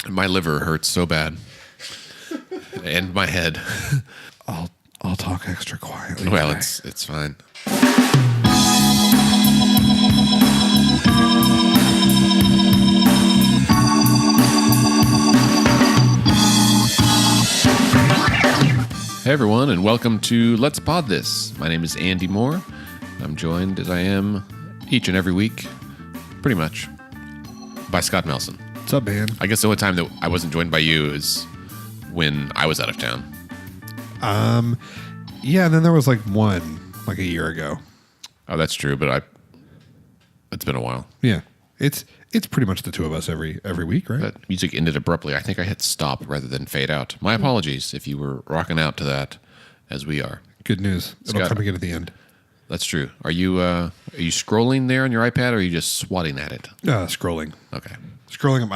My liver hurts so bad. And my head. I'll talk extra quietly. Well, today. it's fine. Hey everyone, and welcome to Let's Pod This. My name is Andy Moore. I'm joined, as I am each and every week, pretty much, by Scott Melson. What's up, man? I guess the only time that I wasn't joined by you is when I was out of town. Yeah, and then there was one a year ago. Oh, that's true, but it's been a while. Yeah, it's pretty much the two of us every week, right? That music ended abruptly. I think I hit stop rather than fade out. My apologies if you were rocking out to that, as we are. Good news. It'll Scott, come again at the end. That's true. Are you scrolling there on your iPad, or are you just swatting at it? Scrolling. Okay. Scrolling.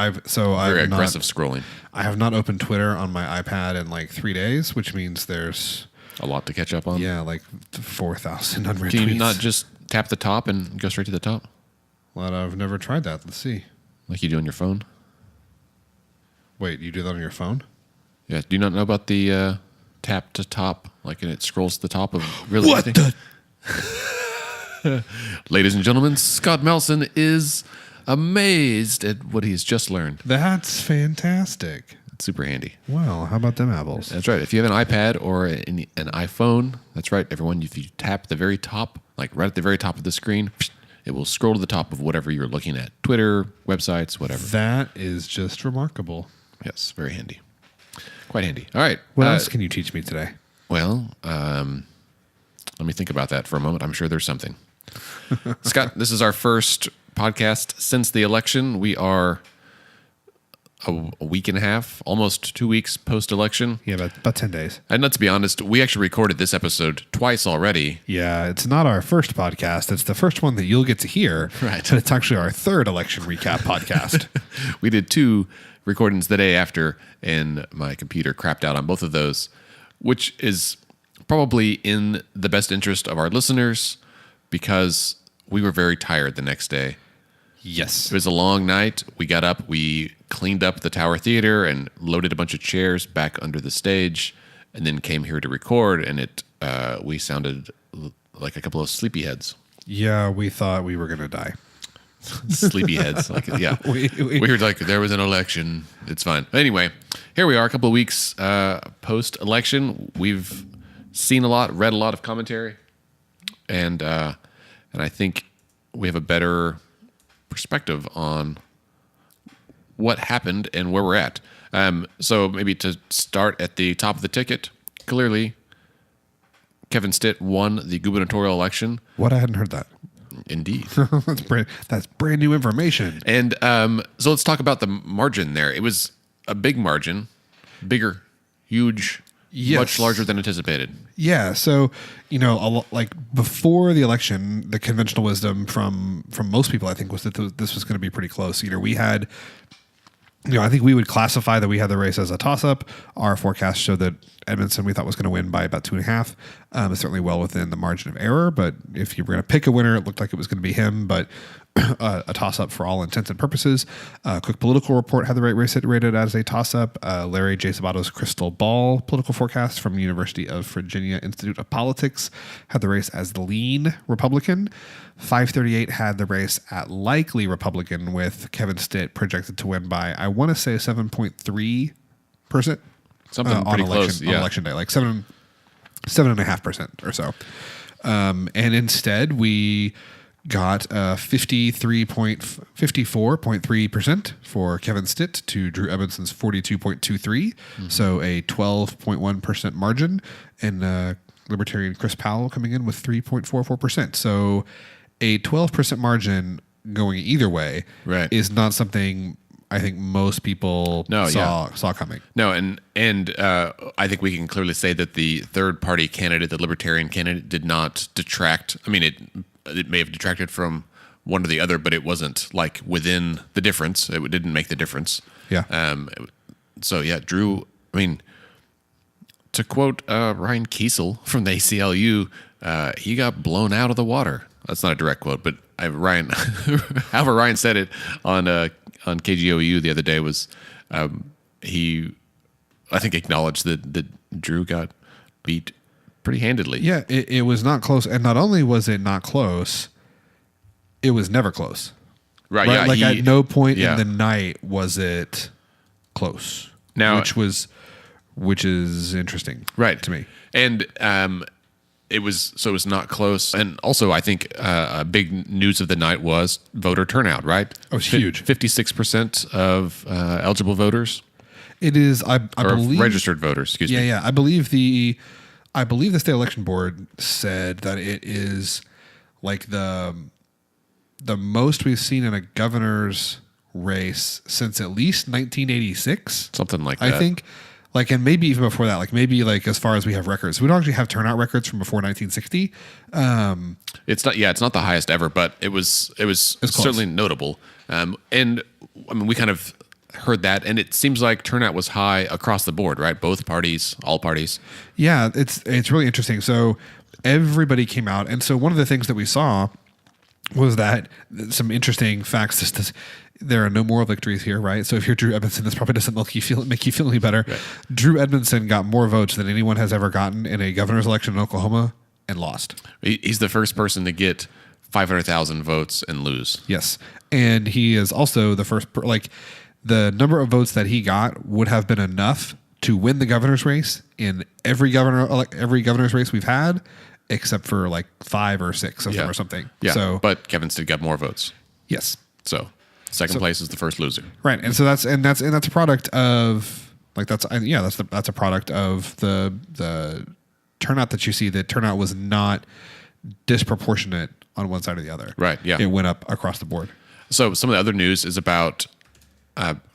Very aggressive scrolling. I have not opened Twitter on my iPad in 3 days, which means there's A lot to catch up on. yeah 4,000 unread Can tweets. you not just tap the top and go straight to the top, Well, I've never tried that. Let's see. like you do on your phone? Wait, you do that on your phone? Yeah. Do you not know about the tap to top? And it scrolls to the top of really What anything? Ladies and gentlemen, Scott Melson is amazed at what he's just learned. That's fantastic. It's super handy. Wow, how about them apples? That's right. If you have an iPad or an iPhone, that's right, everyone. If you tap the very top, right at the very top of the screen, it will scroll to the top of whatever you're looking at. Twitter, websites, whatever. That is just remarkable. Yes, very handy. Quite handy. All right. What else can you teach me today? Well, let me think about that for a moment. I'm sure there's something. Scott, this is our first podcast since the election. We are a week and a half, almost 2 weeks post-election. Yeah, about 10 days. And to be honest, we actually recorded this episode twice already. Yeah, it's not our first podcast. It's the first one that you'll get to hear. Right. But it's actually our third election recap podcast. We did 2 recordings the day after, and my computer crapped out on both of those, which is probably in the best interest of our listeners because we were very tired the next day. Yes. It was a long night. We got up, we cleaned up the Tower Theater and loaded a bunch of chairs back under the stage, and then came here to record, and we sounded like a couple of sleepyheads. Yeah, we thought we were going to die. Sleepyheads. Yeah. We heard there was an election. It's fine. Anyway, here we are, a couple of weeks post-election. We've seen a lot, read a lot of commentary, and I think we have a better perspective on what happened and where we're at. So maybe to start at the top of the ticket, clearly Kevin Stitt won the gubernatorial election. What? I hadn't heard that. Indeed. That's brand new information. And so let's talk about the margin there. It was a big margin, bigger, huge, Yes. much larger than anticipated. Yeah, so before the election, the conventional wisdom from most people, I think, was that this was going to be pretty close. We had, I think we would classify that we had the race as a toss-up. Our forecast showed that Edmondson we thought was going to win by about 2.5. It's certainly well within the margin of error, but if you were going to pick a winner, it looked like it was going to be him, but a toss-up for all intents and purposes. Quick Political Report had the race rated as a toss-up. Larry J. Sabato's Crystal Ball political forecast from the University of Virginia Institute of Politics had the race as the lean Republican. 538 had the race at likely Republican, with Kevin Stitt projected to win by, I want to say, 7.3%. Something pretty close, on election day, 7.5% or so. And instead, we got 54.3% for Kevin Stitt to Drew Edmondson's 42.23%. So a 12.1% margin, and Libertarian Chris Powell coming in with 3.44%. So a 12% margin going either way is not something I think most people saw coming. No, and I think we can clearly say that the third party candidate, the Libertarian candidate, did not detract. I mean, it may have detracted from one or the other, but it wasn't within the difference. It didn't make the difference. Yeah. So yeah, Drew. I mean, to quote Ryan Kiesel from the ACLU, he got blown out of the water. That's not a direct quote, but Ryan, however Ryan said it on on KGOU the other day was he, I think, acknowledged that Drew got beat pretty handedly. Yeah, it was not close. And not only was it not close, it was never close. Right. Yeah. Like at no point yeah. in the night was it close. Now, which is interesting, right, to me. And it was not close. And also, I think a big news of the night was voter turnout. Right. Oh, it was huge. 56% of eligible voters. It is. I believe registered voters. Excuse me. Yeah. I believe the state election board said that it is like the most we've seen in a governor's race since at least 1986. Something like that. I think, like, and maybe even before that, like maybe like as far as we have records, we don't actually have turnout records from before 1960. It's not. Yeah, it's not the highest ever, but it was certainly notable. And I mean, we kind of heard that, and it seems like turnout was high across the board, right? Both parties, all parties. Yeah, it's really interesting. So everybody came out, and so one of the things that we saw was that some interesting facts. There are no moral victories here, right? So if you're Drew Edmondson, this probably doesn't make you feel any better. Right. Drew Edmondson got more votes than anyone has ever gotten in a governor's election in Oklahoma and lost. He's the first person to get 500,000 votes and lose. Yes, and he is also the first. The number of votes that he got would have been enough to win the governor's race in every governor's race we've had, except for like 5 or 6 of them or something. Yeah. So, but Kevin still got more votes. Yes. So second place is the first loser. Right, and so that's a product of that's a product of the turnout that you see. The turnout was not disproportionate on one side or the other. Right. Yeah. It went up across the board. So some of the other news is about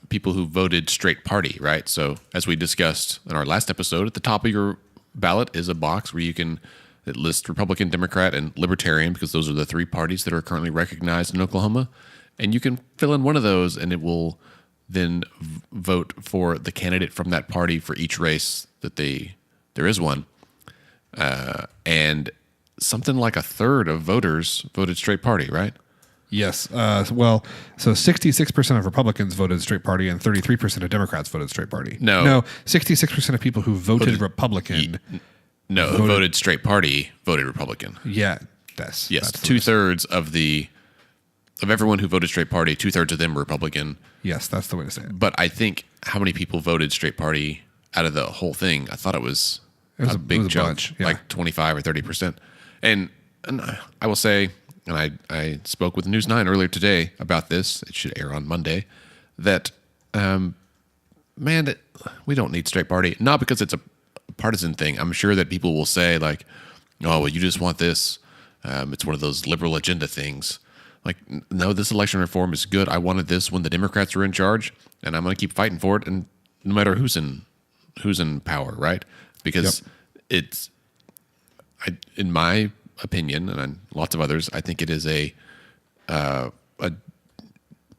people who voted straight party, right? So as we discussed in our last episode, at the top of your ballot is a box where you can list Republican, Democrat, and Libertarian, because those are the 3 parties that are currently recognized in Oklahoma. And you can fill in one of those, and it will then vote for the candidate from that party for each race that there is one. And something like a third of voters voted straight party, right? Yes. Well, so 66% of Republicans voted straight party and 33% of Democrats voted straight party. No, 66% of people who voted Republican. Voted straight party voted Republican. Yeah. That's 2/3 of everyone who voted straight party, 2/3 of them were Republican. Yes, that's the way to say it. But I think how many people voted straight party out of the whole thing? I thought it was a big chunk, bunch, yeah. like 25 or 30%. And I will say, and I spoke with News 9 earlier today about this. It should air on Monday. That, we don't need straight party. Not because it's a partisan thing. I'm sure that people will say like, oh, well, you just want this. It's one of those liberal agenda things. Like, no, this election reform is good. I wanted this when the Democrats were in charge, and I'm going to keep fighting for it, and no matter who's in power, right? Because in my opinion, and lots of others, I think it is a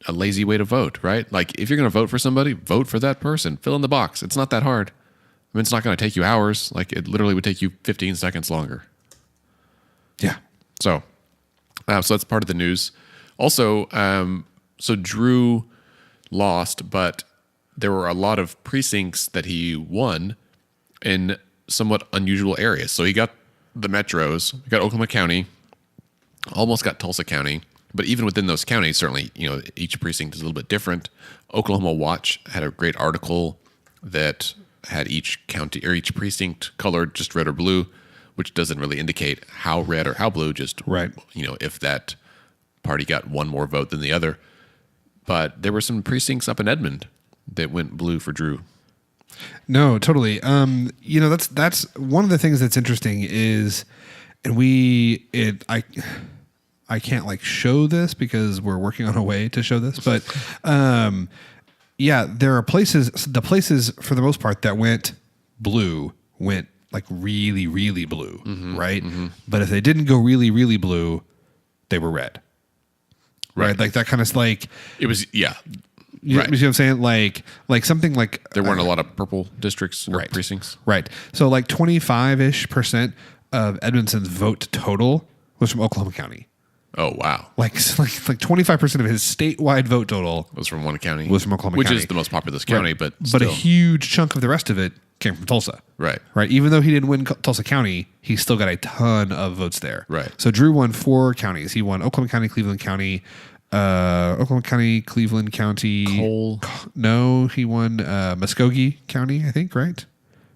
lazy way to vote, right? Like, if you're going to vote for somebody, vote for that person. Fill in the box. It's not that hard. I mean, it's not going to take you hours. Like, it literally would take you 15 seconds longer. Yeah. So that's part of the news. Also, so Drew lost, but there were a lot of precincts that he won in somewhat unusual areas. So he got the metros, he got Oklahoma County, almost got Tulsa County, but even within those counties, certainly, each precinct is a little bit different. Oklahoma Watch had a great article that had each county or each precinct colored just red or blue, which doesn't really indicate how red or how blue, just, right. If that party got one more vote than the other. But there were some precincts up in Edmond that went blue for Drew. No, totally. That's one of the things that's interesting is, and I can't show this because we're working on a way to show this, but there are the places for the most part that went blue went really, really blue, right? Mm-hmm. But if they didn't go really, really blue, they were red. Right? Like that kind of it was, yeah. You know what I'm saying? Like something like there weren't a lot of purple districts or precincts. Right. So 25-ish% of Edmondson's vote total was from Oklahoma County. Oh, wow. Like 25% of his statewide vote total Was from one county. was from Oklahoma which County. is the most populous county, but a still. huge chunk of the rest of it came from Tulsa. Right. Right. Even though he didn't win Tulsa County, he still got a ton of votes there. Right. So Drew won 4 counties. He won Oklahoma County, Cleveland County, Cleveland County. Cole. No, he won Muskogee County, I think, right?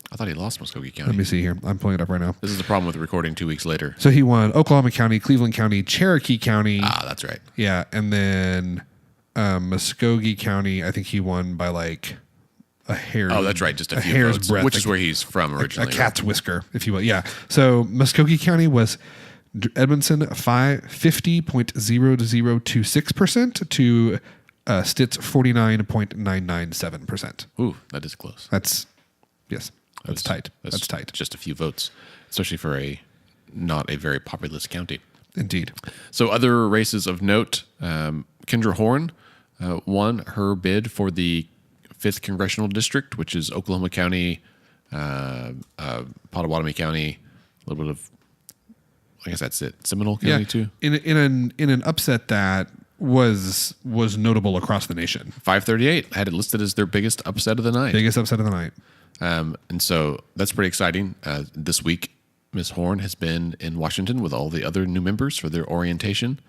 I thought he lost Muskogee County. Let me see here. I'm pulling it up right now. This is the problem with recording 2 weeks later. So he won Oklahoma County, Cleveland County, Cherokee County. Ah, that's right. Yeah. And then Muskogee County, I think he won by like a hair. Oh, that's right. Just a few hair's votes, breadth, which is where he's from originally. a cat's whisker, if you will. Yeah. So Muskogee County was Edmondson 50.00026% to Stitt's 49.997%. Ooh, that is close. That's tight. That's tight. Just a few votes, especially for not a very populous county. Indeed. So other races of note, Kendra Horn won her bid for the 5th Congressional District, which is Oklahoma County, Pottawatomie County, a little bit of, I guess that's it, Seminole County too. In an upset that was notable across the nation. 538 had it listed as their biggest upset of the night. Biggest upset of the night. And so that's pretty exciting. This week, Ms. Horn has been in Washington with all the other new members for their orientation.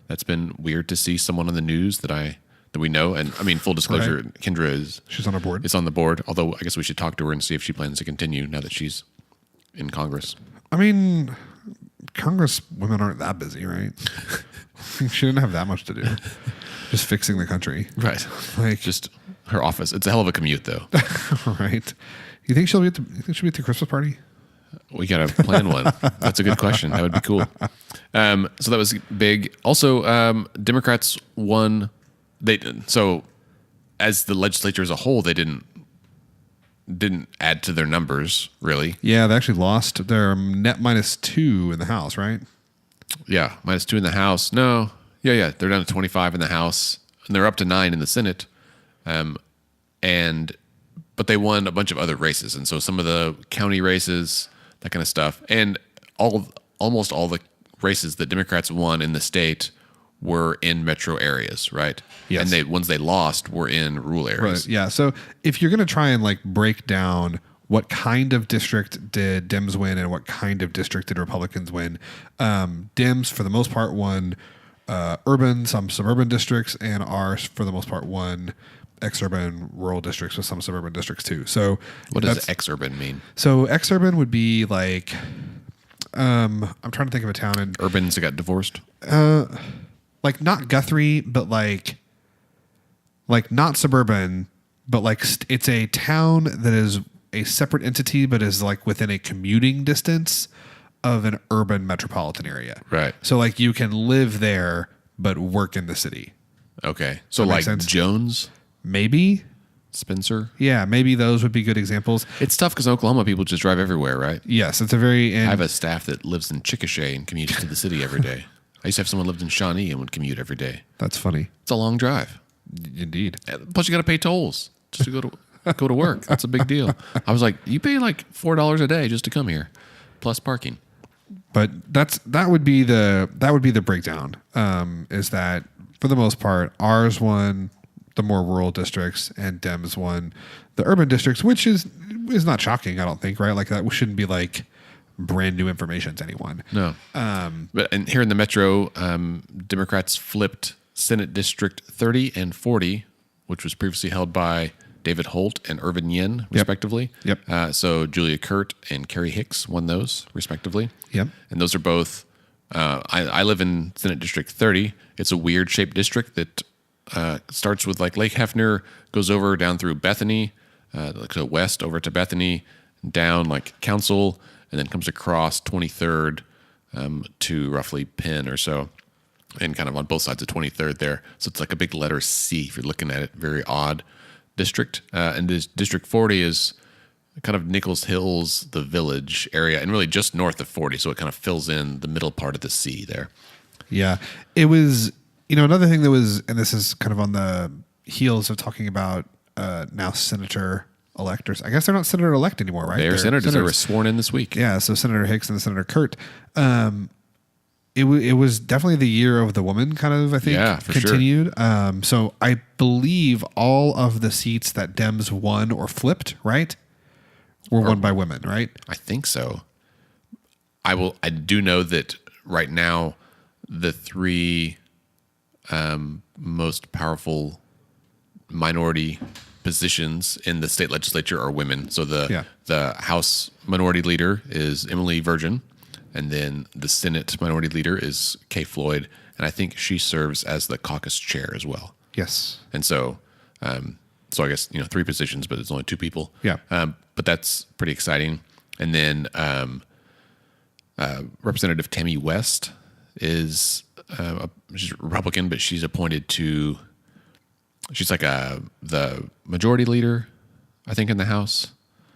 That's been weird to see someone on the news that we know. And I mean, full disclosure, right. Kendra she's on our board. Is on the board. Although I guess we should talk to her and see if she plans to continue now that she's in Congress. I mean, Congress women aren't that busy, right? She didn't have that much to do. Just fixing the country. Right. Like just her office. It's a hell of a commute though. Right. You think she'll be at the Christmas party? We got to plan one. That's a good question. That would be cool. So that was big. Also, Democrats won. So as the legislature as a whole, they didn't add to their numbers really. Yeah, they actually lost their net -2 in the House, right? Yeah, -2 in the House. No, yeah, they're down to 25 in the House, and they're up to 9 in the Senate. But they won a bunch of other races, and so some of the county races, that kind of stuff, and almost all the races that Democrats won in the state were in metro areas, right? Yes. And the ones they lost were in rural areas. Right. Yeah. So if you're going to try and like break down what kind of district did Dems win and what kind of district did Republicans win, Dems for the most part won urban, some suburban districts, and ours for the most part won exurban, rural districts with some suburban districts too. So what does exurban mean? So exurban would be like, I'm trying to think of a town in Urbans that got divorced. Like not Guthrie, but like not suburban, but like it's a town that is a separate entity, but is like within a commuting distance of an urban metropolitan area. Right. So like you can live there, but work in the city. Okay. So like Jones? Maybe. Spencer? Yeah, maybe those would be good examples. It's tough because in Oklahoma, people just drive everywhere, right? Yes, it's a very... I have a staff that lives in Chickasha and commutes to the city every day. I used to have someone who lived in Shawnee and would commute every day. That's funny. It's a long drive. Indeed. Plus, you got to pay tolls just to go to work. That's a big deal. I was like, you pay like $4 a day just to come here, plus parking. But that would be the breakdown. Is that for the most part, ours won the more rural districts and Dems won the urban districts, which is not shocking, I don't think, right? Like that shouldn't be like brand new information to anyone. No. But and here in the metro, Democrats flipped Senate District 30 and 40, which was previously held by David Holt and Irvin Yin, respectively. Yep. So Julia Kurt and Carrie Hicks won those, respectively. Yep. And those are both. I live in Senate District 30. It's a weird shaped district that starts with like Lake Hefner, goes over down through Bethany, like to west over to Bethany, down like Council, and then comes across 23rd to roughly Penn or so, and kind of on both sides of 23rd there. So it's like a big letter C if you're looking at it. Very odd district. And this District 40 is kind of Nichols Hills, the village area, and really just north of 40. So it kind of fills in the middle part of the C there. Yeah. It was, another thing that was, and this is kind of on the heels of talking about now senator-electors. I guess they're not senator-elect anymore, right? They're senators. They were sworn in this week. Yeah, so Senator Hicks and Senator Kurt. it was definitely the year of the woman, kind of, I think, Yeah, for sure. continued. So I believe all of the seats that Dems won or flipped, right, were won by women, right? I think so. I do know that right now the three most powerful minority positions in the state legislature are women. So the House minority leader is Emily Virgin, and then the Senate minority leader is Kay Floyd, and I think she serves as the caucus chair as well. Yes. And so, so I guess three positions, but it's only two people. Yeah. But that's pretty exciting. And then Representative Tammy West is she's a Republican, but she's appointed to. She's like the majority leader, I think, in the House.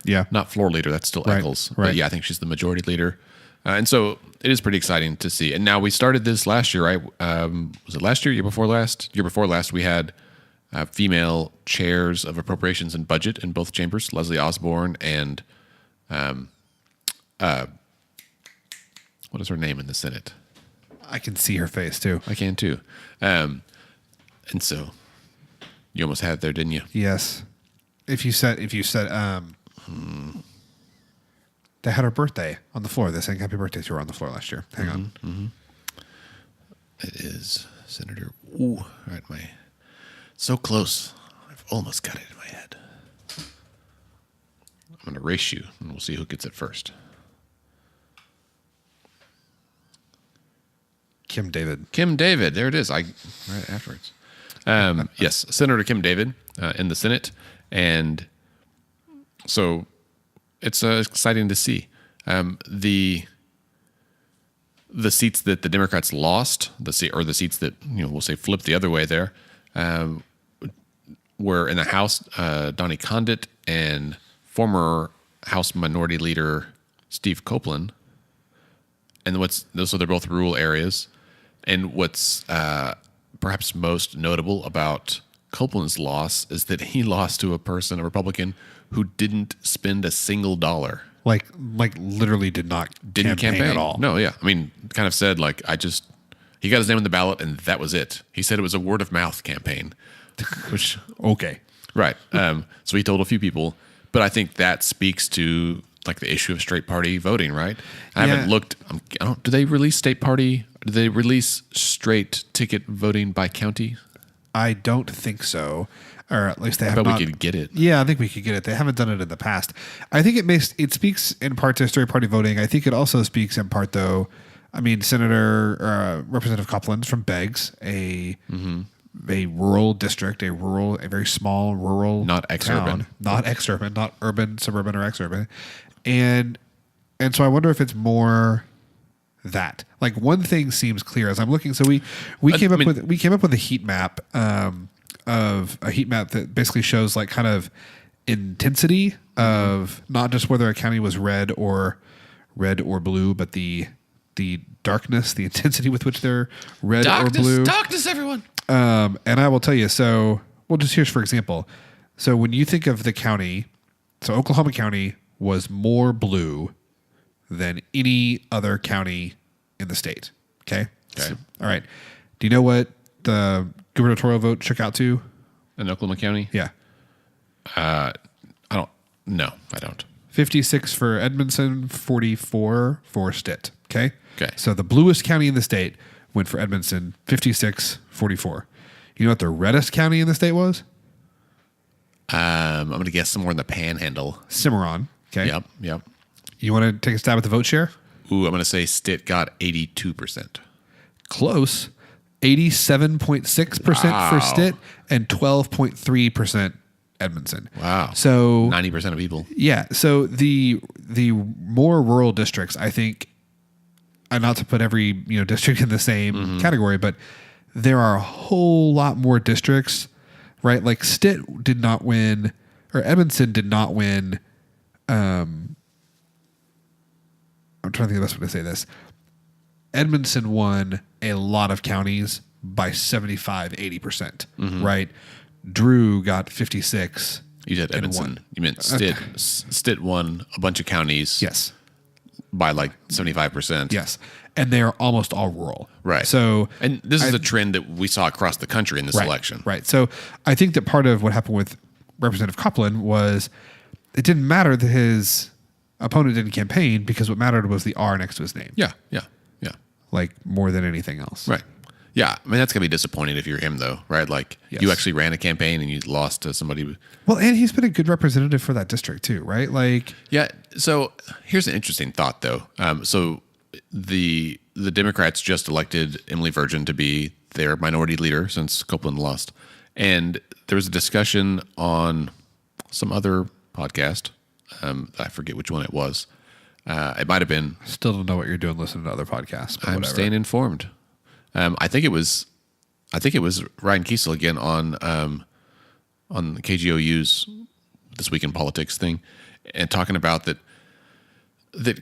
Yeah. Not floor leader. That's still Right, Eccles. right. But yeah, I think she's the majority leader. And so it is pretty exciting to see. And now we started this last year, right? Was it last year? Year before last? Year before last, we had female chairs of appropriations and budget in both chambers, Leslie Osborne and what is her name in the Senate? I can see her face too. I can too. And so you almost had it there, didn't you? Yes. If you said they had her birthday on the floor. They sang happy birthday to her on the floor last year. Hang on. Mm-hmm. It is Senator. Ooh, all right, so close. I've almost got it in my head. I'm going to race you, and we'll see who gets it first. Kim David. Kim David. There it is. Right afterwards. Yes, Senator Kim David in the Senate, and so it's exciting to see the seats that the Democrats lost, the seats that we'll say flipped the other way there, were in the House. Donnie Condit and former House Minority Leader Steve Copeland, and so they're both rural areas. And what's perhaps most notable about Copeland's loss is that he lost to a Republican, who didn't spend a single dollar. Like literally didn't campaign at all. No, yeah. I mean, kind of said he got his name on the ballot and that was it. He said it was a word of mouth campaign, which okay, right. So he told a few people, but I think that speaks to the issue of straight party voting, right? I haven't looked. Do they release state party? Do they release straight ticket voting by county? I don't think so, or at least they have not. I bet we could get it. Yeah, I think we could get it. They haven't done it in the past. I think it speaks in part to straight party voting. I think it also speaks in part, though. I mean, Representative Copeland's from Beggs, a rural district, a very small rural, not exurban, not urban, suburban, or exurban, and so I wonder if it's more that. One thing seems clear as I'm looking. So we came up with a heat map that basically shows kind of intensity of not just whether a county was red or blue, but the darkness, the intensity with which they're red or blue. Darkness, everyone. And I will tell you. So, just here's for example. So when you think of the county, so Oklahoma County was more blue than any other county in the state. Okay. Okay. All right. Do you know what the gubernatorial vote shook out to? In Oklahoma County? Yeah. I don't. No, I don't. 56 for Edmondson, 44 for Stitt. Okay. Okay. So the bluest county in the state went for Edmondson, 56-44. You know what the reddest county in the state was? I'm going to guess somewhere in the Panhandle. Cimarron. Okay. Yep. You want to take a stab at the vote share? Ooh, I'm going to say Stitt got 82%. Close. 87.6% for Stitt and 12.3% Edmondson. Wow. So 90% of people. Yeah. So the more rural districts, I think, and not to put every district in the same category, but there are a whole lot more districts, right? Like Stitt did not win, or Edmondson did not win. I'm trying to think of the best way to say this. Edmondson won a lot of counties by 75-80%, right? Drew got 56. You said Edmondson. You meant Stitt. Stitt won a bunch of counties. Yes. by like 75%. Yes. And they are almost all rural. Right. So, and this is a trend that we saw across the country in this election. Right. So I think that part of what happened with Representative Copeland was it didn't matter that his opponent didn't campaign because what mattered was the R next to his name. Yeah. Like more than anything else. Right. Yeah. I mean, that's going to be disappointing if you're him, though, right? Like you actually ran a campaign and you lost to somebody. Well, and he's been a good representative for that district, too, right? Like, yeah. So here's an interesting thought, though. So the Democrats just elected Emily Virgin to be their minority leader since Copeland lost. And there was a discussion on some other podcast. I forget which one it was. It might have been. Still don't know what you're doing listening to other podcasts. But I'm whatever. staying informed. I think it was Ryan Kiesel again on KGOU's This Week in Politics thing, and talking about that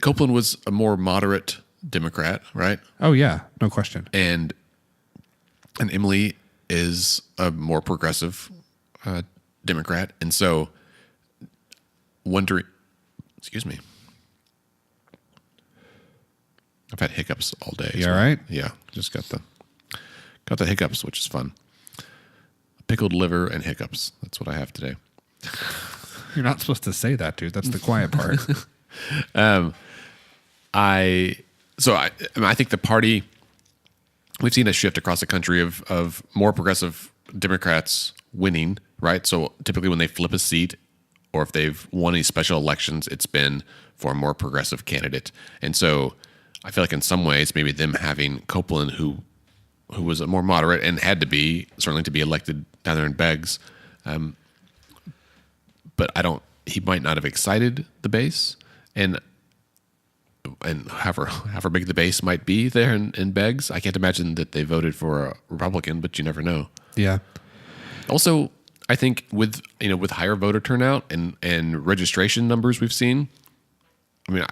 Copeland was a more moderate Democrat, right? Oh yeah, no question. And Emily is a more progressive Democrat, and so wondering. Excuse me. I've had hiccups all day. You all right? Yeah, just got the hiccups, which is fun. Pickled liver and hiccups. That's what I have today. You're not supposed to say that, dude. That's the quiet part. I think the party, we've seen a shift across the country of more progressive Democrats winning, right? So typically when they flip a seat or if they've won any special elections, it's been for a more progressive candidate. And so I feel like in some ways, maybe them having Copeland, who was a more moderate and had to be certainly to be elected down there in Beggs, but he might not have excited the base, and however big the base might be there in Beggs, I can't imagine that they voted for a Republican, but you never know. Yeah. Also, I think with higher voter turnout and registration numbers we've seen, I mean,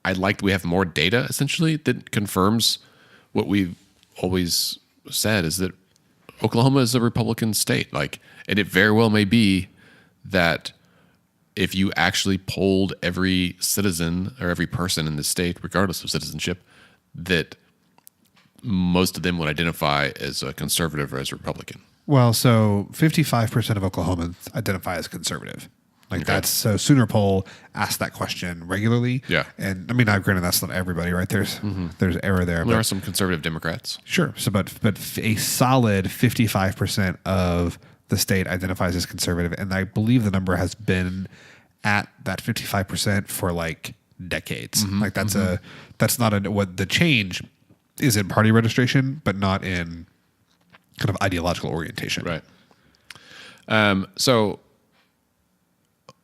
I like that we have more data essentially that confirms what we've always said is that Oklahoma is a Republican state. Like, and it very well may be that if you actually polled every citizen or every person in the state, regardless of citizenship, that most of them would identify as a conservative or as a Republican. Well, so 55% of Oklahomans identify as conservative. Like that's so Sooner Poll asks that question regularly. Yeah. And I mean, granted, that's not everybody, right? There's error there. There are some conservative Democrats. Sure. So, but a solid 55% of the state identifies as conservative. And I believe the number has been at that 55% for like decades. Like that's not what the change is in party registration, but not in kind of ideological orientation. Right. So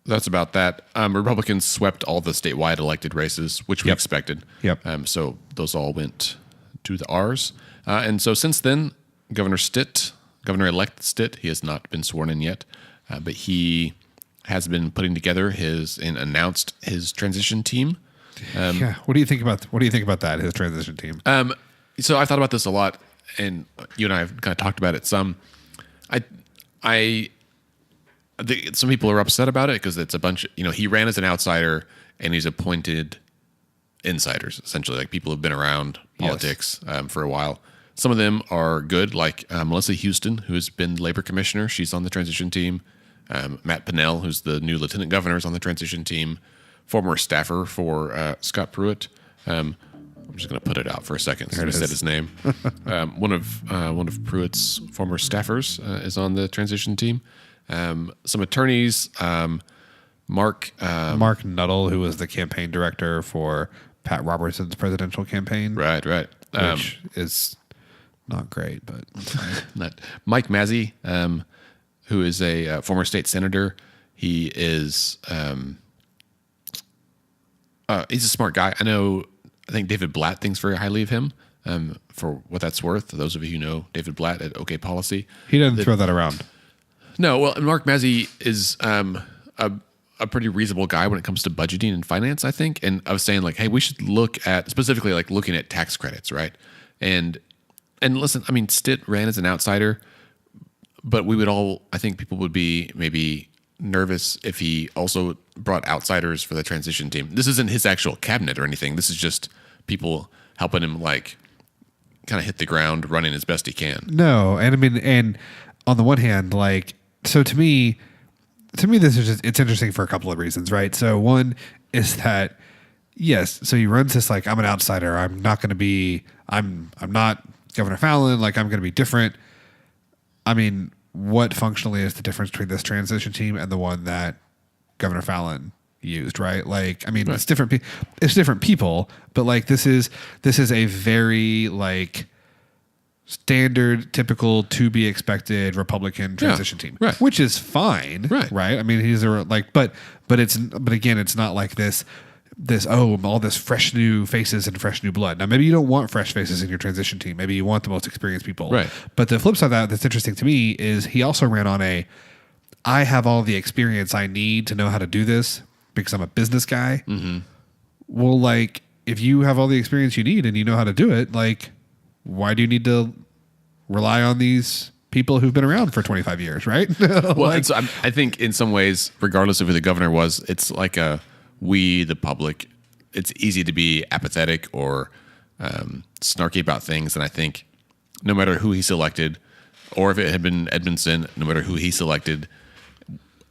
that's about that. Republicans swept all the statewide elected races, which we expected. Yep. So those all went to the R's. And so since then, Governor-elect Stitt, he has not been sworn in yet, but he has been putting together and announced his transition team. What do you think about that? His transition team. So I thought about this a lot, and you and I have kind of talked about it some. Some people are upset about it because it's a bunch of, he ran as an outsider and he's appointed insiders, essentially, like people who've been around politics for a while. Some of them are good, like Melissa Houston, who's been labor commissioner. She's on the transition team. Matt Pinnell, who's the new lieutenant governor, is on the transition team. Former staffer for Scott Pruitt. I'm just going to put it out for a second since we said his name. One of Pruitt's former staffers is on the transition team. Some attorneys, Mark Nuttall, who was the campaign director for Pat Robertson's presidential campaign. Right. Which is not great, but not Mike Mazzei, who is a former state senator. He is he's a smart guy. I think David Blatt thinks very highly of him. For what that's worth, those of you who know David Blatt at OK Policy, he doesn't throw that around. No, well, Mark Mazzei is a pretty reasonable guy when it comes to budgeting and finance, I think. And I was saying, like, hey, we should look at specifically like looking at tax credits, right? And listen, I mean, Stitt ran as an outsider, but we would all, I think, people would be maybe nervous if he also brought outsiders for the transition team. This isn't his actual cabinet or anything. This is just people helping him like kind of hit the ground running as best he can. No, and I mean, and on the one hand, like, so to me, this is just, it's interesting for a couple of reasons, right? So one is that, yes, so he runs this like, I'm an outsider. I'm not going to be, I'm not Governor Fallon. Like, I'm going to be different. I mean, what functionally is the difference between this transition team and the one that Governor Fallon used, right? Like, I mean, right. It's different people, but like, this is a very like standard, typical, to be expected Republican transition team, right. which is fine, right? I mean, he's a like, but again, it's not like this all this fresh new faces and fresh new blood. Now, maybe you don't want fresh faces in your transition team. Maybe you want the most experienced people, right? But the flip side of that that's interesting to me is he also ran on I have all the experience I need to know how to do this because I'm a business guy. Mm-hmm. Well, like, if you have all the experience you need and you know how to do it, like, why do you need to rely on these people who've been around for 25 years, right? Well, like, I think in some ways, regardless of who the governor was, it's like we, the public, it's easy to be apathetic or snarky about things. And I think no matter who he selected, or if it had been Edmondson, no matter who he selected,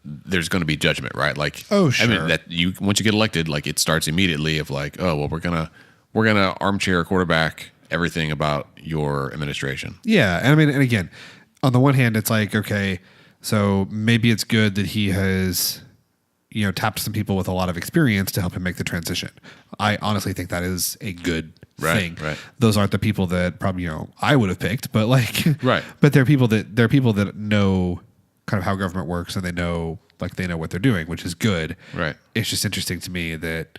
there's going to be judgment, right? Like, oh, sure. I mean, once you get elected, like it starts immediately of like, oh, well, we're gonna armchair quarterback everything about your administration. Yeah, and I mean, and again, on the one hand, it's like, okay, so maybe it's good that he has, tapped some people with a lot of experience to help him make the transition. I honestly think that is a good thing. Right. Those aren't the people that probably I would have picked, but like, right. But they're people that know kind of how government works and they know what they're doing, which is good. Right. It's just interesting to me that,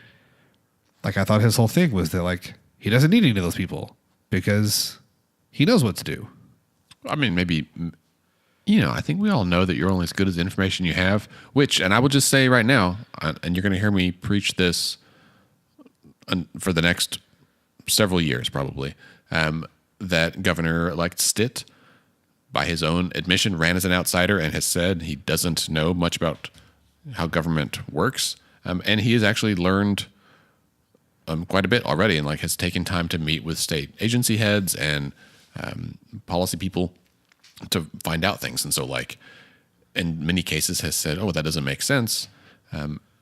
like, I thought his whole thing was that like he doesn't need any of those people because he knows what to do. I mean, maybe, I think we all know that you're only as good as the information you have, and I will just say right now, and you're going to hear me preach this for the next several years probably, that Governor-elect Stitt, by his own admission, ran as an outsider and has said he doesn't know much about how government works. And he has actually learned quite a bit already and like has taken time to meet with state agency heads and policy people to find out things. And so like in many cases has said, oh, that doesn't make sense.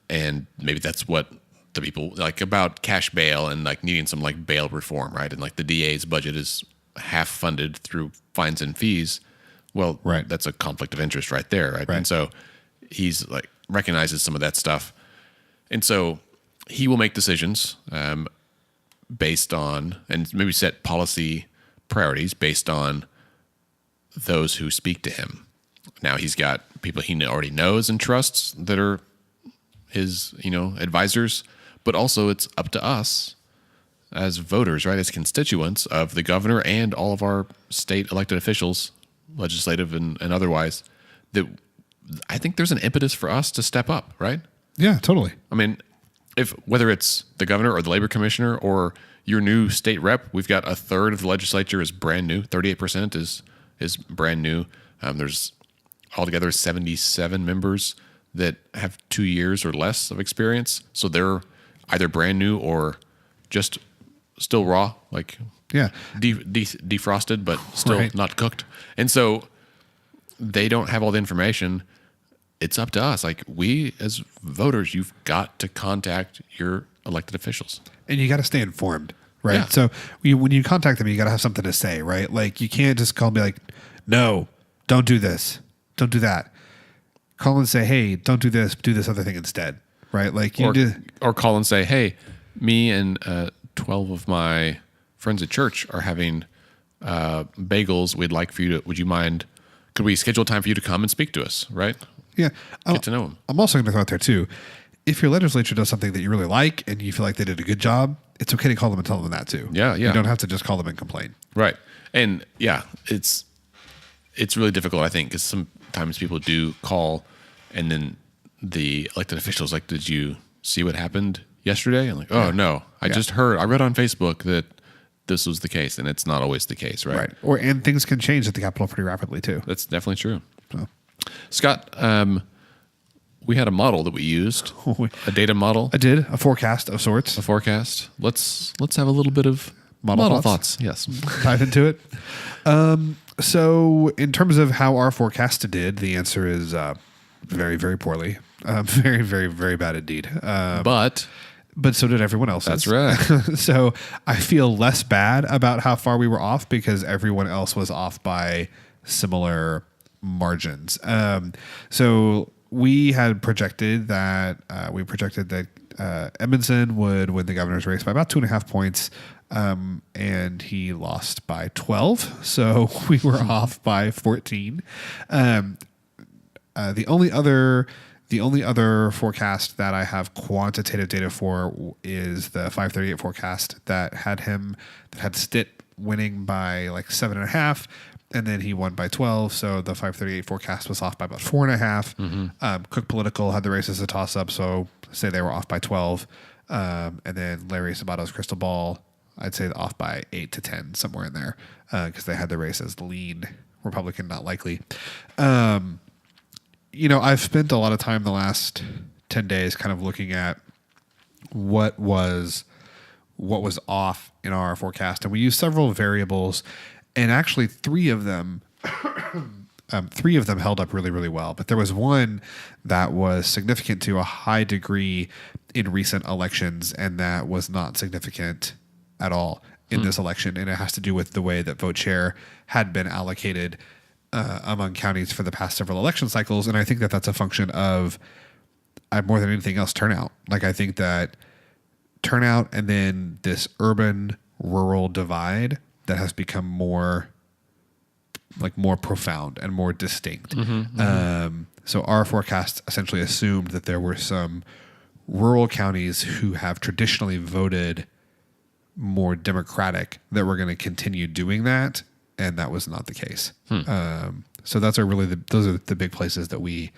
And maybe that's what the people like about cash bail and like needing some like bail reform, right? And like the DA's budget is half funded through fines and fees. Well, right. That's a conflict of interest right there, right? And so he's like recognizes some of that stuff. And so he will make decisions based on, and maybe set policy priorities based on those who speak to him. Now he's got people he already knows and trusts that are his, advisors, but also it's up to us as voters, right, as constituents of the governor and all of our state elected officials, legislative and otherwise, that I think there's an impetus for us to step up, right? Yeah, totally. I mean, whether it's the governor or the labor commissioner or your new state rep, we've got a third of the legislature is brand new. 38% is brand new. There's altogether 77 members that have 2 years or less of experience. So they're either brand new or just still raw, like defrosted, but still not cooked. And so they don't have all the information. It's up to us. Like we as voters, you've got to contact your elected officials. And you got to stay informed, right? Yeah. So when you contact them, you got to have something to say, right? Like you can't just call and be like, no, don't do this. Don't do that. Call and say, hey, don't do this other thing instead, right? Like or call and say, hey, me and 12 of my friends at church are having bagels. Would you mind, could we schedule time for you to come and speak to us, right? Yeah. Get to know them. I'm also going to throw out there too, if your legislature does something that you really like and you feel like they did a good job, it's okay to call them and tell them that too. Yeah. You don't have to just call them and complain. Right. And yeah, it's really difficult, I think, because sometimes people do call and then the elected officials like, did you see what happened yesterday? And like, oh no, I read on Facebook that this was the case, and it's not always the case, right? Right. And things can change at the Capitol pretty rapidly too. That's definitely true. So. Scott, we had a model that we used, a data model, I did a forecast of sorts. a forecast. Let's have a little bit of model thoughts. Yes. Dive into it. So in terms of how our forecast did, the answer is very, very poorly. Very, very, very bad indeed. But so did everyone else. that's right. So I feel less bad about how far we were off because everyone else was off by similar margins. So we had projected that Edmondson would win the governor's race by about 2.5 points. And he lost by 12. So we were off by 14. The only other forecast that I have quantitative data for is the 538 forecast that had Stitt winning by like 7.5, and then he won by 12. So the 538 forecast was off by about 4.5. Cook Political had the race as a toss up, so say they were off by 12. And then Larry Sabato's crystal ball, I'd say off by 8 to 10, somewhere in there, because they had the race as lean Republican, not likely. I've spent a lot of time the last 10 days kind of looking at what was off in our forecast, and we used several variables, and actually three of them held up really, really well. But there was one that was significant to a high degree in recent elections, and that was not significant at all in this election, and it has to do with the way that vote share had been allocated among counties for the past several election cycles. And I think that that's a function of, more than anything else, turnout. Like, I think that turnout and then this urban-rural divide that has become more profound and more distinct. So our forecast essentially assumed that there were some rural counties who have traditionally voted more Democratic that were going to continue doing that, and that was not the case. So those are the big places that we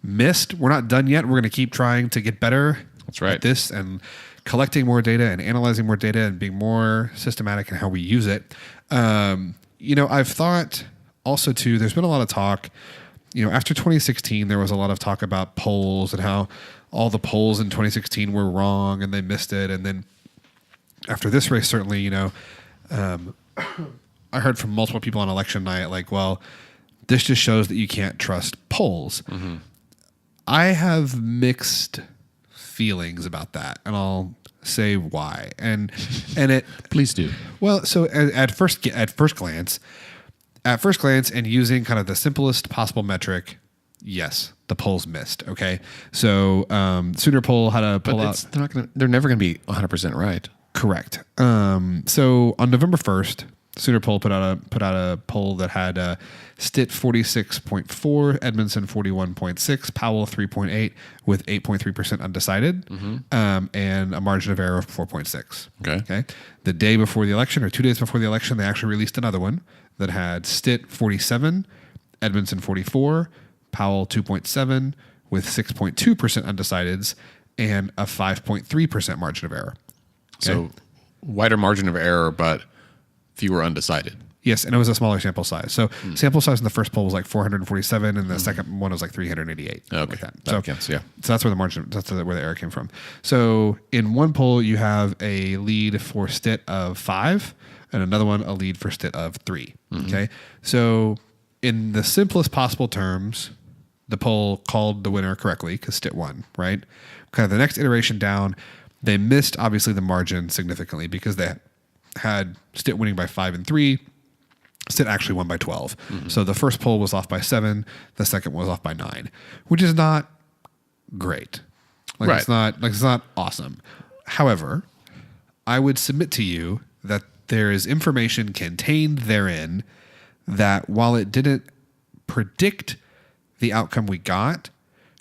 missed. We're not done yet. We're going to keep trying to get better. That's right. At this and collecting more data and analyzing more data and being more systematic in how we use it. I've thought also too, there's been a lot of talk, after 2016, there was a lot of talk about polls and how all the polls in 2016 were wrong and they missed it. And then after this race, certainly, I heard from multiple people on election night, like, well, this just shows that you can't trust polls. I have mixed feelings about that, and I'll say why. And it Please do. Well, so at first glance, and using kind of the simplest possible metric, yes, the polls missed. Okay, so Sooner poll had a pull out. They're never going to be 100% right. Correct. So on November 1st, Sooner poll put out a poll that had Stitt 46.4, Edmondson 41.6, Powell 3.8, with 8.3% undecided, and a margin of error of 4.6. Okay. The day before the election, or 2 days before the election, they actually released another one that had Stitt 47, Edmondson 44, Powell 2.7, with 6.2% undecideds, and a 5.3% margin of error. Okay? So wider margin of error, but fewer undecided. Yes, and it was a smaller sample size. So sample size in the first poll was like 447, and the second one was like 388. Okay, like that. So counts, yeah. So that's where where the error came from. So in one poll, you have a lead for Stitt of 5, and another one a lead for Stitt of 3. Okay, so in the simplest possible terms, the poll called the winner correctly because Stitt won. Right. Kind of the next iteration down, they missed obviously the margin significantly because they had Stitt winning by 5 and 3. Stitt actually won by 12. So the first poll was off by 7. The second was off by 9, which is not great. Right. It's not awesome. However, I would submit to you that there is information contained therein that, while it didn't predict the outcome we got,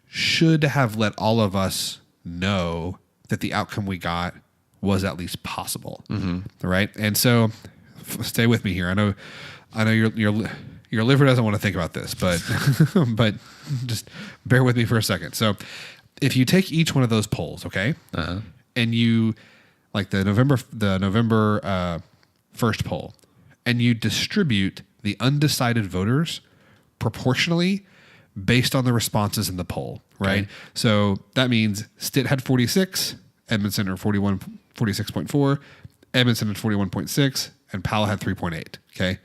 should have let all of us know that the outcome we got was at least possible. Right. And so stay with me here. I know your liver doesn't want to think about this, but but just bear with me for a second. So if you take each one of those polls, okay, and you, like the November first poll, and you distribute the undecided voters proportionally based on the responses in the poll, right? Okay. So that means Stitt had 46, Edmondson or 46.4, Edmondson had 41.6, and Powell had 3.8. Okay.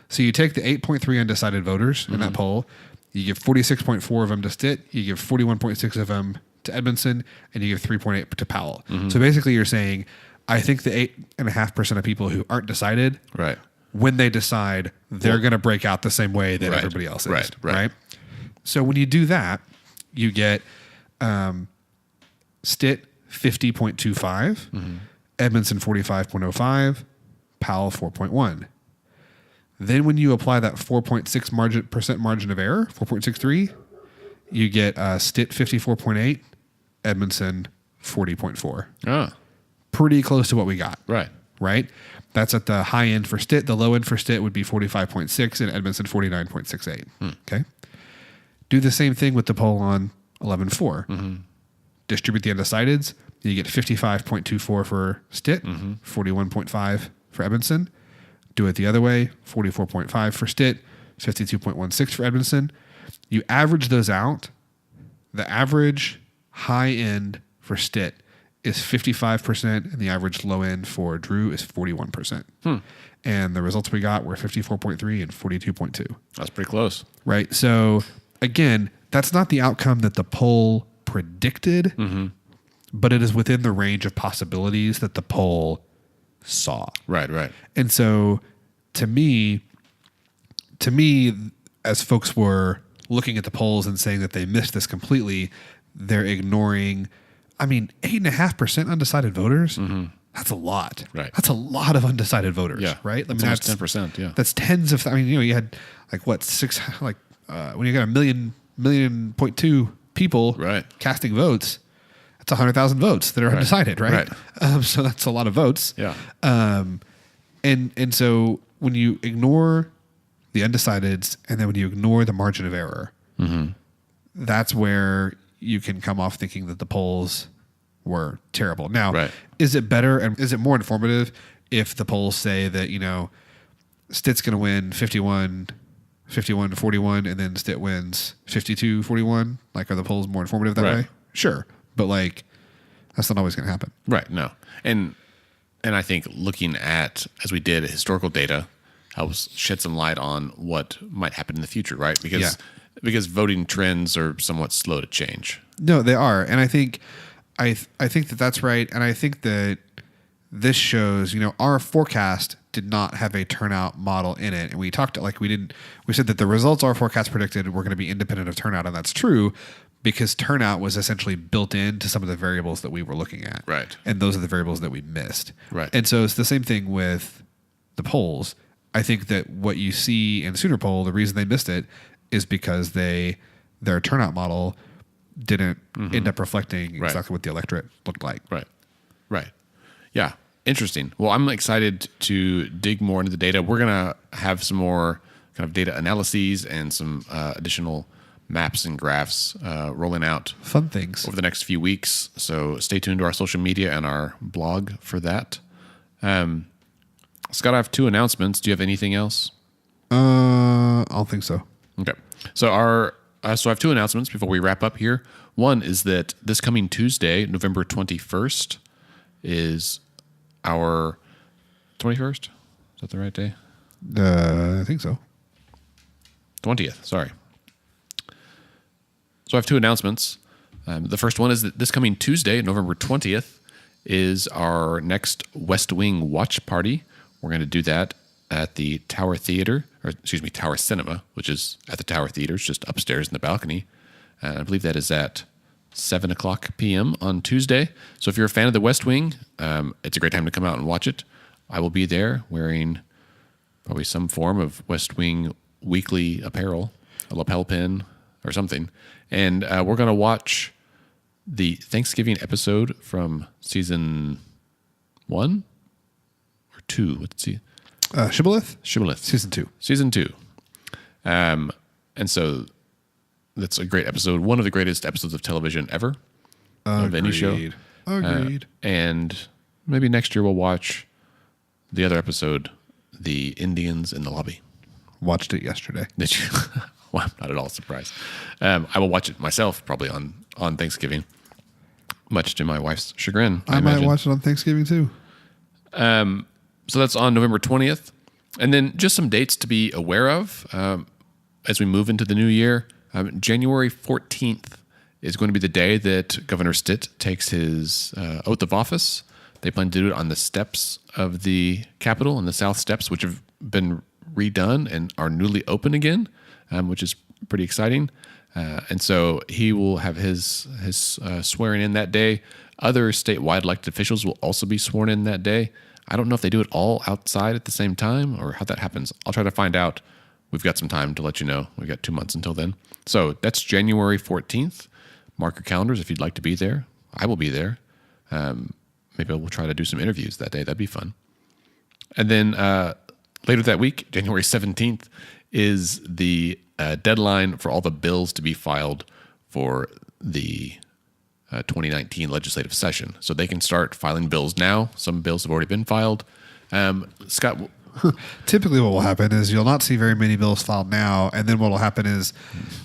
So you take the 8.3 undecided voters in that poll, you give 46.4 of them to Stitt, you give 41.6 of them to Edmondson, and you give 3.8 to Powell. So basically you're saying, I think the 8.5% of people who aren't decided, Right. when they decide, they're going to break out the same way that Right. everybody else is. Right. So when you do that, you get Stitt 50.25, Edmondson 45.05, Powell 4.1. Then when you apply that 4.6% margin of error, 4.63, you get Stitt 54.8, Edmondson 40.4. Ah, Pretty close to what we got. right. Right? That's at the high end for Stitt. The low end for Stitt would be 45.6 and Edmondson 49.68. Okay. Do the same thing with the poll on 11.4. Distribute the undecideds. You get 55.24 for Stitt, 41.5 for Edmondson. Do it the other way, 44.5 for Stitt, 52.16 for Edmondson. You average those out. The average high end for Stitt is 55%, and the average low end for Drew is 41%. And the results we got were 54.3 and 42.2. That's pretty close. Right? So, again, that's not the outcome that the poll predicted, but it is within the range of possibilities that the poll saw. Right. And so, to me, as folks were looking at the polls and saying that they missed this completely, they're ignoring, 8.5% undecided voters. That's a lot. Right. That's a lot of undecided voters. Yeah. Right. That's almost 10%. Yeah. That's tens of. You had when you got 1.2 people Right. casting votes, that's 100,000 votes that are undecided. Right. So that's a lot of votes. Yeah. And so when you ignore the undecideds and then when you ignore the margin of error, that's where you can come off thinking that the polls were terrible. Now, is it better and is it more informative if the polls say that, Stitt's going to win 51 to 41 and then Stitt wins 52-41? Like, are the polls more informative that way? Sure. But that's not always going to happen. Right. No. And I think looking at, as we did, historical data helps shed some light on what might happen in the future, right? Because voting trends are somewhat slow to change. No, they are. And I think that that's right. And I think that this shows, our forecast did not have a turnout model in it. And we talked we said that the results our forecast predicted were going to be independent of turnout. And that's true because turnout was essentially built into some of the variables that we were looking at. Right. And those are the variables that we missed. Right. And so it's the same thing with the polls. I think that what you see in the Sooner poll, the reason they missed it is because their turnout model didn't end up reflecting exactly what the electorate looked like. Right. Yeah. Interesting. Well, I'm excited to dig more into the data. We're going to have some more kind of data analyses and some additional maps and graphs rolling out. Fun things. Over the next few weeks. So stay tuned to our social media and our blog for that. Scott, I have 2 announcements. Do you have anything else? I don't think so. Okay. So I have 2 announcements before we wrap up here. One is that this coming Tuesday, November 21st, is our 21st. Is that the right day? I think so. 20th. Sorry. So I have 2 announcements. The first one is that this coming Tuesday, November 20th, is our next West Wing watch party. We're going to do that at the Tower Theater, Tower Cinema, which is at the Tower Theater. It's just upstairs in the balcony. And I believe that is at 7:00 p.m. on Tuesday. So if you're a fan of the West Wing, it's a great time to come out and watch it. I will be there wearing probably some form of West Wing weekly apparel, a lapel pin or something. And we're going to watch the Thanksgiving episode from season 1 or 2. Let's see. Shibboleth? Shibboleth. Season 2. And so that's a great episode. One of the greatest episodes of television ever. Of any show. Agreed. And maybe next year we'll watch the other episode, The Indians in the Lobby. Watched it yesterday. Did you? Well, I'm not at all surprised. I will watch it myself probably on on Thanksgiving, much to my wife's chagrin. I might watch it on Thanksgiving too. So that's on November 20th. And then just some dates to be aware of as we move into the new year. January 14th is going to be the day that Governor Stitt takes his oath of office. They plan to do it on the steps of the Capitol, on the South Steps, which have been redone and are newly open again, which is pretty exciting. And so he will have his swearing in that day. Other statewide elected officials will also be sworn in that day. I don't know if they do it all outside at the same time or how that happens. I'll try to find out. We've got some time to let you know. We've got 2 months until then. So that's January 14th. Mark your calendars if you'd like to be there. I will be there. Maybe we'll try to do some interviews that day. That'd be fun. And then later that week, January 17th, is the deadline for all the bills to be filed for the 2019 legislative session. So they can start filing bills now. Some bills have already been filed. Scott... Typically what will happen is you'll not see very many bills filed now, and then what will happen is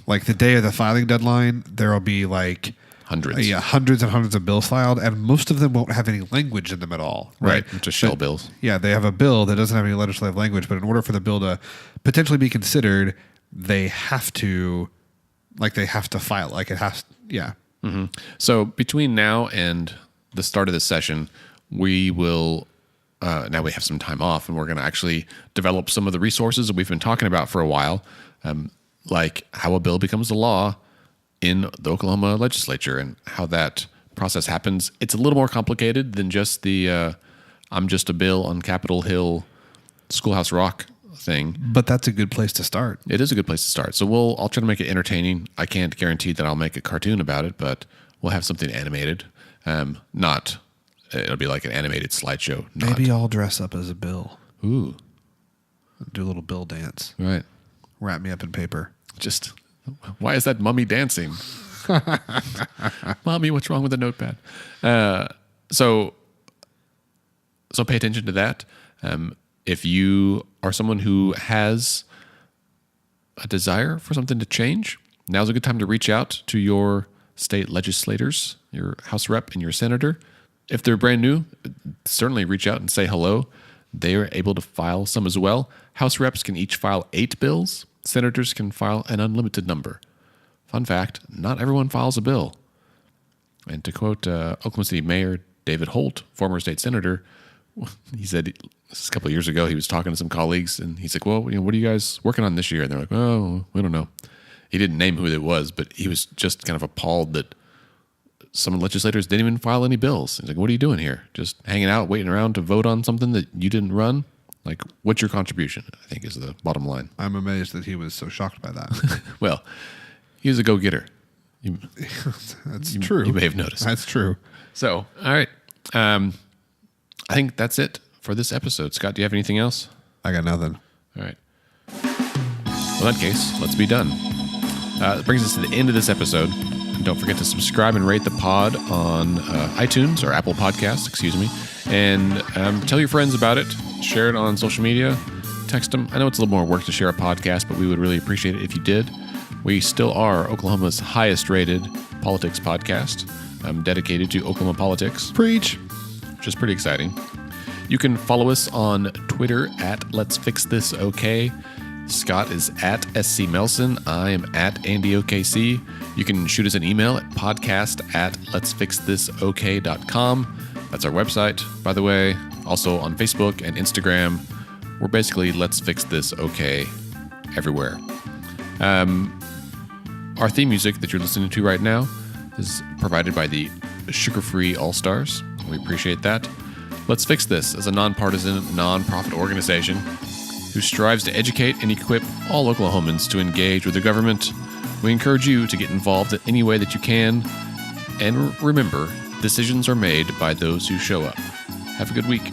like the day of the filing deadline, there will be like hundreds and hundreds of bills filed, and most of them won't have any language in them at all. Right. Just shell bills. Yeah, they have a bill that doesn't have any legislative language, but in order for the bill to potentially be considered, they have to file. Like it has, yeah. Mm-hmm. So between now and the start of the session, we will... now we have some time off, and we're going to actually develop some of the resources that we've been talking about for a while, like how a bill becomes a law in the Oklahoma legislature and how that process happens. It's a little more complicated than just the I'm just a bill on Capitol Hill Schoolhouse Rock thing. But that's a good place to start. It is a good place to start. So I'll try to make it entertaining. I can't guarantee that I'll make a cartoon about it, but we'll have something animated. It'll be like an animated slideshow. Maybe I'll dress up as a bill. Ooh. Do a little bill dance. Right. Wrap me up in paper. Just, why is that mummy dancing? Mommy, what's wrong with the notepad? So pay attention to that. If you are someone who has a desire for something to change, now's a good time to reach out to your state legislators, your House rep and your senator. If they're brand new, certainly reach out and say hello. They are able to file some as well. House reps can each file 8 bills. Senators can file an unlimited number. Fun fact, not everyone files a bill. And to quote Oklahoma City Mayor David Holt, former state senator, he said this is a couple of years ago, he was talking to some colleagues, and he's like, well, what are you guys working on this year? And they're like, oh, we don't know. He didn't name who it was, but he was just kind of appalled that some legislators didn't even file any bills. He's like, what are you doing here? Just hanging out, waiting around to vote on something that you didn't run? Like, what's your contribution, I think is the bottom line. I'm amazed that he was so shocked by that. Well, he was a go-getter. That's true. You may have noticed. That's true. So, all right. I think that's it for this episode. Scott, do you have anything else? I got nothing. All right. Well, in that case, let's be done. That brings us to the end of this episode. Don't forget to subscribe and rate the pod on iTunes or Apple Podcasts, and tell your friends about it. Share it on social media. Text them. I know it's a little more work to share a podcast, but we would really appreciate it if you did. We still are Oklahoma's highest rated politics podcast, dedicated to Oklahoma politics. Preach. Which is pretty exciting. You can follow us on Twitter at Let's Fix This OK. Scott is at SC Melson. I am at AndyOKC. You can shoot us an email at podcast@letsfixthisok.com. That's our website, by the way. Also on Facebook and Instagram. We're basically Let's Fix This OK everywhere. Our theme music that you're listening to right now is provided by the Sugar-Free All-Stars. We appreciate that. Let's Fix This is a nonpartisan, non-profit organization who strives to educate and equip all Oklahomans to engage with the government. We encourage you to get involved in any way that you can. And remember, decisions are made by those who show up. Have a good week.